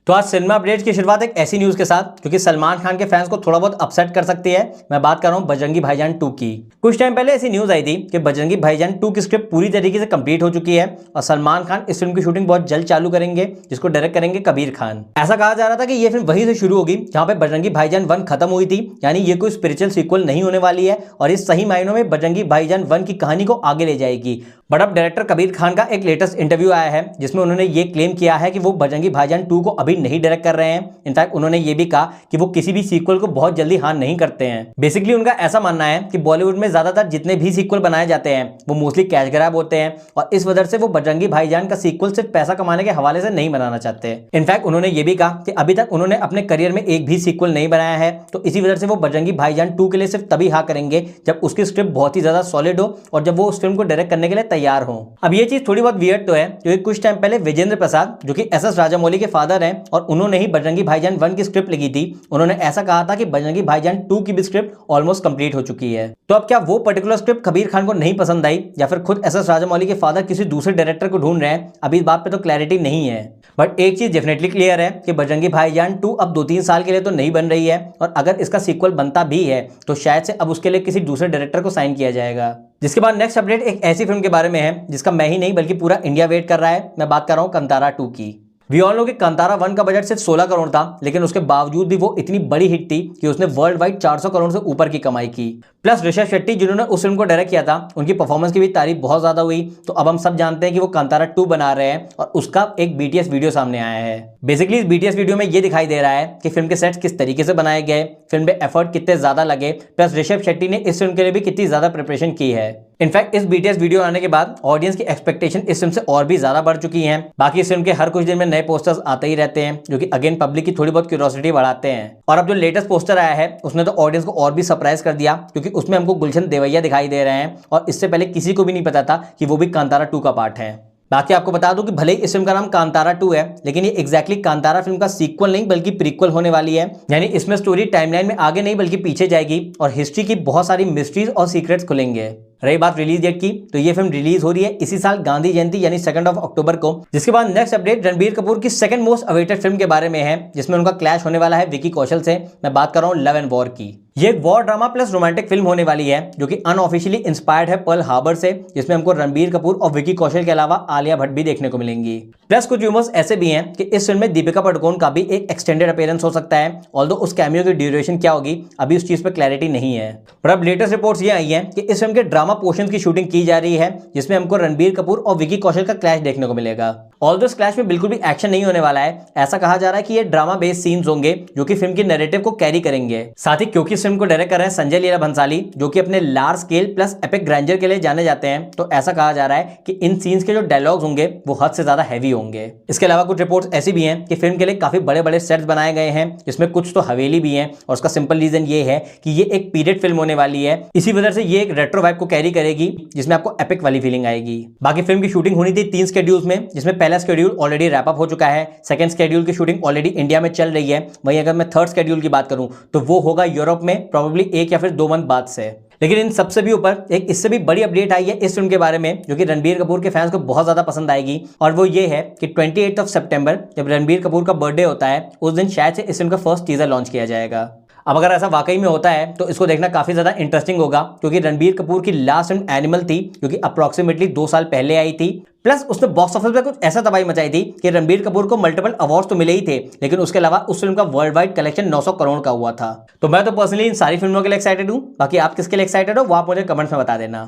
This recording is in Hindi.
तो आज सिनेमा अपडेट्स की शुरुआत एक ऐसी न्यूज के साथ क्योंकि सलमान खान के फैंस को थोड़ा बहुत अपसेट कर सकती है। मैं बात कर रहा हूं बजरंगी भाईजान 2 की। कुछ टाइम पहले ऐसी न्यूज आई थी कि बजरंगी भाईजान 2 की स्क्रिप्ट पूरी तरीके से कंप्लीट हो चुकी है और सलमान खान इस फिल्म की शूटिंग बहुत जल्द चालू करेंगे, जिसको डायरेक्ट करेंगे कबीर खान। ऐसा कहा जा रहा था कि ये फिल्म वहीं से शुरू होगी जहां पे बजरंगी भाईजान 1 खत्म हुई थी, यानी ये कोई स्पिरिचुअल सीक्वल नहीं होने वाली है और इस सही मायनों में बजरंगी भाईजान 1 की कहानी को आगे ले जाएगी। बट अब डायरेक्टर कबीर खान का एक लेटेस्ट इंटरव्यू आया है जिसमें उन्होंने ये क्लेम किया है कि वो बजरंगी भाईजान 2 को अभी नहीं डायरेक्ट कर रहे हैं। इनफैक्ट उन्होंने ये भी कहा कि वो किसी भी सीक्वल को बहुत जल्दी हाँ नहीं करते हैं। बेसिकली उनका ऐसा मानना है कि बॉलीवुड में ज्यादातर जितने भी सीक्वल बनाए जाते हैं वो मोस्टली कैश ग्रैब होते हैं और इस वजह से वो बजरंगी भाईजान का सीक्वल सिर्फ पैसा कमाने के हवाले से नहीं बनाना चाहते। इनफैक्ट उन्होंने ये भी कहा कि अभी तक उन्होंने अपने करियर में एक भी सीक्वल नहीं बनाया है, तो इसी वजह से वो बजरंगी भाईजान 2 के लिए सिर्फ तभी हाँ करेंगे जब उसकी स्क्रिप्ट बहुत ही ज्यादा सॉलिड हो और जब वो उस फिल्म को डायरेक्ट करने के लिए तैयार हो। अब ये चीज थोड़ी बहुत वियर्ड तो है क्योंकि कुछ टाइम पहले विजेंद्र प्रसाद जो कि एस एस राजामौली के फादर हैं और उन्होंने ही बजरंगी भाईजान 1 की स्क्रिप्ट लिखी थी, उन्होंने ऐसा कहा था कि बजरंगी भाईजान 2 की भी स्क्रिप्ट ऑलमोस्ट कंप्लीट हो चुकी है। तो अब क्या वो पर्टिकुलर स्क्रिप्ट कबीर खान को नहीं पसंद आई या फिर खुद एस एस राजामौली के फादर किसी दूसरे डायरेक्टर को ढूंढ रहे हैं, अभी इस बात पे तो क्लैरिटी नहीं है। बट एक चीज डेफिनेटली क्लियर है कि बजरंगी भाईजान 2 अब 2-3 साल के लिए तो नहीं बन रही है और अगर इसका सीक्वल बनता भी है तो शायद से अब उसके लिए किसी दूसरे डायरेक्टर को साइन किया जाएगा। जिसके बाद नेक्स्ट अपडेट एक ऐसी फिल्म के बारे में है जिसका मैं ही नहीं बल्कि पूरा इंडिया वेट कर रहा है। मैं बात कर रहा हूं कांतारा 2 की। वी ऑल नो कि कांतारा 1 का बजट सिर्फ 16 करोड़ था, लेकिन उसके बावजूद भी वो इतनी बड़ी हिट थी कि उसने वर्ल्ड वाइड 400 करोड़ से ऊपर की कमाई की। प्लस ऋषभ शेट्टी जिन्होंने उस फिल्म को डायरेक्ट किया था, उनकी परफॉर्मेंस की भी तारीफ बहुत ज्यादा हुई। तो अब हम सब जानते हैं कि वो कांतारा 2 बना रहे हैं और उसका एक बीटीएस वीडियो सामने आया है। बेसिकली इस बीटीएस वीडियो में ये दिखाई दे रहा है कि फिल्म के सेट्स किस तरीके से बनाए गए, फिल्म में एफर्ट कितने ज्यादा लगे, प्लस ऋषभ शेट्टी ने इस फिल्म के लिए भी कितनी ज्यादा प्रिपरेशन की है। इनफैक्ट इस बीटीएस वीडियो आने के बाद ऑडियंस की एक्सपेक्टेशन इस फिल्म से और भी ज्यादा बढ़ चुकी हैं। बाकी इस फिल्म के हर कुछ दिन में नए पोस्टर्स आते ही रहते हैं जो कि अगेन पब्लिक की थोड़ी बहुत क्यूरियोसिटी बढ़ाते हैं। और अब जो लेटेस्ट पोस्टर आया है उसने तो ऑडियंस को और भी सरप्राइज कर दिया क्योंकि उसमें हमको गुलशन देवैया दिखाई दे रहे हैं और इससे पहले किसी को भी नहीं पता था कि वो भी कांतारा 2 का पार्ट है। बाकी आपको बता दूं कि भले ही इस फिल्म का नाम कांतारा 2 है, लेकिन ये एग्जैक्टली कांतारा फिल्म का सीक्वल नहीं बल्कि प्रीक्वल होने वाली है। यानी इसमें स्टोरी टाइमलाइन में आगे नहीं बल्कि पीछे जाएगी और हिस्ट्री की बहुत सारी मिस्ट्रीज और सीक्रेट्स खुलेंगे। रही बात रिलीज डेट की, तो ये फिल्म रिलीज हो रही है इसी साल गांधी जयंती यानी 2 अक्टूबर को। जिसके बाद नेक्स्ट अपडेट रणबीर कपूर की सेकंड मोस्ट अवेटेड फिल्म के बारे में है जिसमें उनका क्लैश होने वाला है विकी कौशल से। मैं बात कर रहा हूं लव एंड वॉर की। ये एक war drama plus romantic film होने वाली है जो कि अनऑफिशियली इंस्पायर्ड है पर्ल हार्बर से, जिसमें हमको रणबीर कपूर और विकी कौशल के अलावा आलिया भट्ट भी देखने को मिलेंगी। प्लस कुछ र्यूमर्स ऐसे भी हैं कि इस फिल्म में दीपिका पादुकोण का भी एक एक्सटेंडेड अपीयरेंस हो सकता है, ऑल्दो उस कैमियो की ड्यूरेशन क्या होगी अभी उस चीज पर क्लैरिटी नहीं है। पर अब लेटेस्ट रिपोर्ट्स ये आई हैं कि इस फिल्म के ड्रामा पोर्शन की शूटिंग की जा रही है जिसमें हमको रणबीर कपूर और विकी कौशल का क्लैश देखने को मिलेगा। ऑल्दो इस क्लैश में बिल्कुल भी एक्शन नहीं होने वाला है। ऐसा कहा जा रहा है कि ये ड्रामा बेस्ड सीन्स होंगे जो कि फिल्म की नैरेटिव को कैरी करेंगे। साथ ही क्योंकि इस फिल्म को डायरेक्ट कर रहे हैं संजय लीला भंसाली जो कि अपने large scale plus epic grander के लिए जाने जाते हैं, तो ऐसा कहा जा रहा है कि इन सीन्स के जो डायलॉग्स होंगे वो हद से ज्यादा हैवी होंगे। इसके अलावा कुछ रिपोर्ट्स ऐसी भी हैं कि फिल्म के लिए काफी बड़े बड़े सेट्स बनाए गए हैं जिसमें कुछ तो हवेली भी हैं और उसका सिंपल रीजन ये है कि ये एक पीरियड फिल्म होने वाली है। इसी वजह से ये एक रेट्रो वाइब को कैरी करेगी जिसमें आपको एपिक वाली फीलिंग आएगी। बाकी फिल्म की शूटिंग होनी थी 3 शेड्यूल्स में, जिसमें पहला शेड्यूल ऑलरेडी रैप अप हो चुका है, सेकंड शेड्यूल की शूटिंग ऑलरेडी इंडिया में चल रही है। वहीं अगर मैं थर्ड शेड्यूल की बात करूं तो वो होगा यूरोप में प्रोबेबली 1 या फिर 2 मंथ बाद से। लेकिन इन सबसे भी ऊपर एक इससे भी बड़ी अपडेट आई है इस फिल्म के बारे में जो कि रणबीर कपूर के फैंस को बहुत ज्यादा पसंद आएगी, और वो ये है कि 28 सितंबर जब रणबीर कपूर का बर्थडे होता है उस दिन शायद से इस फिल्म का फर्स्ट टीजर लॉन्च किया जाएगा। अब अगर ऐसा वाकई में होता है तो इसको देखना काफी ज्यादा इंटरेस्टिंग होगा क्योंकि रणबीर कपूर की लास्ट फिल्म एनिमल थी जो कि अप्रोक्सीमेटली 2 साल पहले आई थी। प्लस उसने बॉक्स ऑफिस पे कुछ ऐसा तबाही मचाई थी कि रणबीर कपूर को मल्टीपल अवार्ड्स तो मिले ही थे, लेकिन उसके अलावा उस फिल्म का वर्ल्ड वाइड कलेक्शन 900 करोड़ का हुआ था। तो मैं तो पर्सनली इन सारी फिल्मों के लिए एक्साइटेड हूं। बाकी आप किसके लिए एक्साइटेड हो वो आप मुझे कमेंट्स में बता देना।